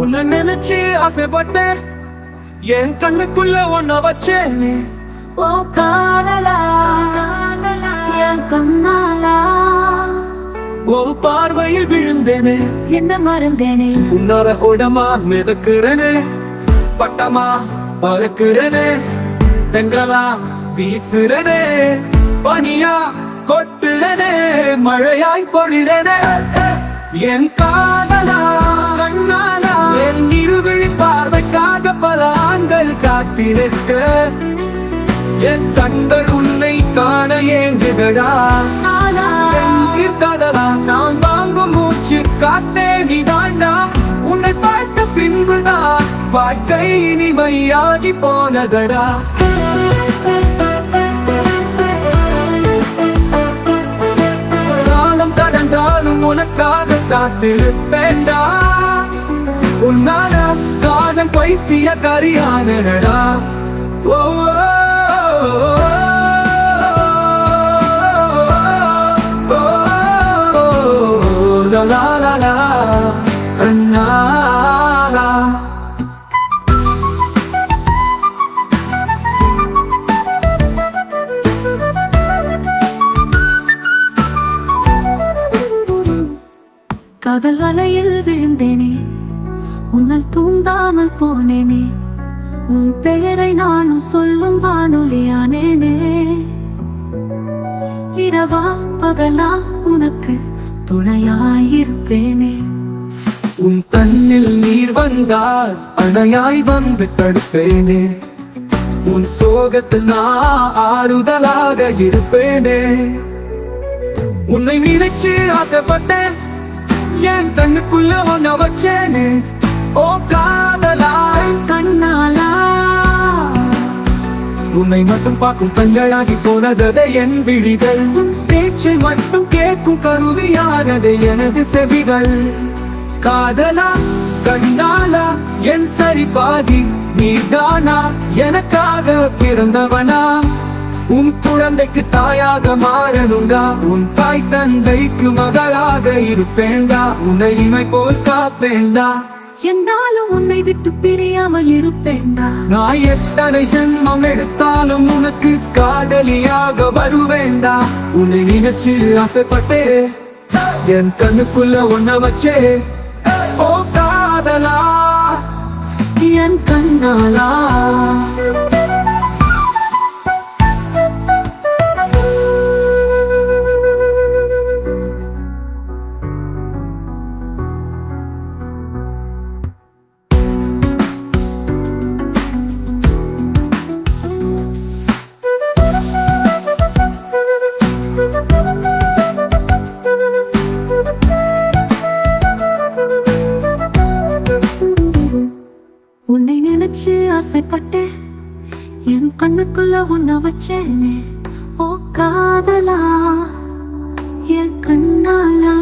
உன்னை நினைச்சு ஆசைப்பட்டேன், என் கண்ணுக்குள்ள ஒன்ன வச்சேனே. ஓ காதலா என் கண்ணாலா, ஒரு பார்வையில் விழுந்தேனே, என்ன மறந்தேனே. உன்னார உடமா மிதக்கிறனே, பட்டமா பறக்கிறனே, தெங்களா வீசுறனே, பனியா கொட்டுறனே, மழையாய் பொழிறனே. என் காதலா கண்ணாலா, என் இருவிழி பார்வைக்காக பல ஆண்கள் காத்திருக்க, என் கண்கள் உன்னை காண ஏங்குதடா. என் உயிர் காதலா, நான் வாங்கும் மூச்சு காத்தே நீ தாண்டா. உன்னை பார்த்த பின்புதான் வாழ்க்கை இனிமையாகி போனதடா. காலம் கடந்தாலும் உனக்காக காத்திருப்பேன்டா. உன்னால காதல் பைத்திய கரியானடா. ஓ la la la கண்ணாலா. காதல் வலையில் விழுந்தேனே, உன்னால் தூங்காமல் போனேனே. உன் பெயரை நானும் சொல்லும் வானொலியானேனே. இரவா பகலா உனக்கு துணையாயிருப்பேனே. உன் கண்ணில் நீர் வந்தால் அணையாய் வந்து தடுப்பேனே. உன் சோகத்தில் நான் ஆறுதலாக இருப்பேனே. உன்னை நினைச்சு ஆசைப்பட்டேன், என் கண்ணுக்குள்ள ஒன்ன வச்சேனே. ஓ காதலா கண்ணாலா, உன்னை மட்டும் பார்க்கும் கண்களாகி போனதே என் விழிகள். பேச்சை மட்டும் கேட்கும் கருவியானது எனது செவிகள். காதலா கண்ணாலா என் சரி பாதி நீதானா, எனக்காக பிறந்தவனா. உன் குழந்தைக்கு தாயாக மாறணுண்டா, உன் தாய் தந்தைக்கு மகளாக இருப்பேண்டா. உன்னை இமை போல் காப்பேண்டா, என்னாலும் உன்னை விட்டு பிரியாமல் இருப்பேன்டா. நான் எத்தனை ஜென்மம் எடுத்தாலும் உனக்கு காதலியாக வருவேண்டா. உன்னை நினைச்சு ஆசைப்பட்டே, என் கண்ணுக்குள்ள ஒன்ன வச்சே. ஓ காதலா என் கண்ணாலா. உன்னை நினைச்சு ஆசைப்பட்டேன், என் கண்ணுக்குள்ள உன்ன வச்சேனே. ஓ காதலா என் கண்ணாலா.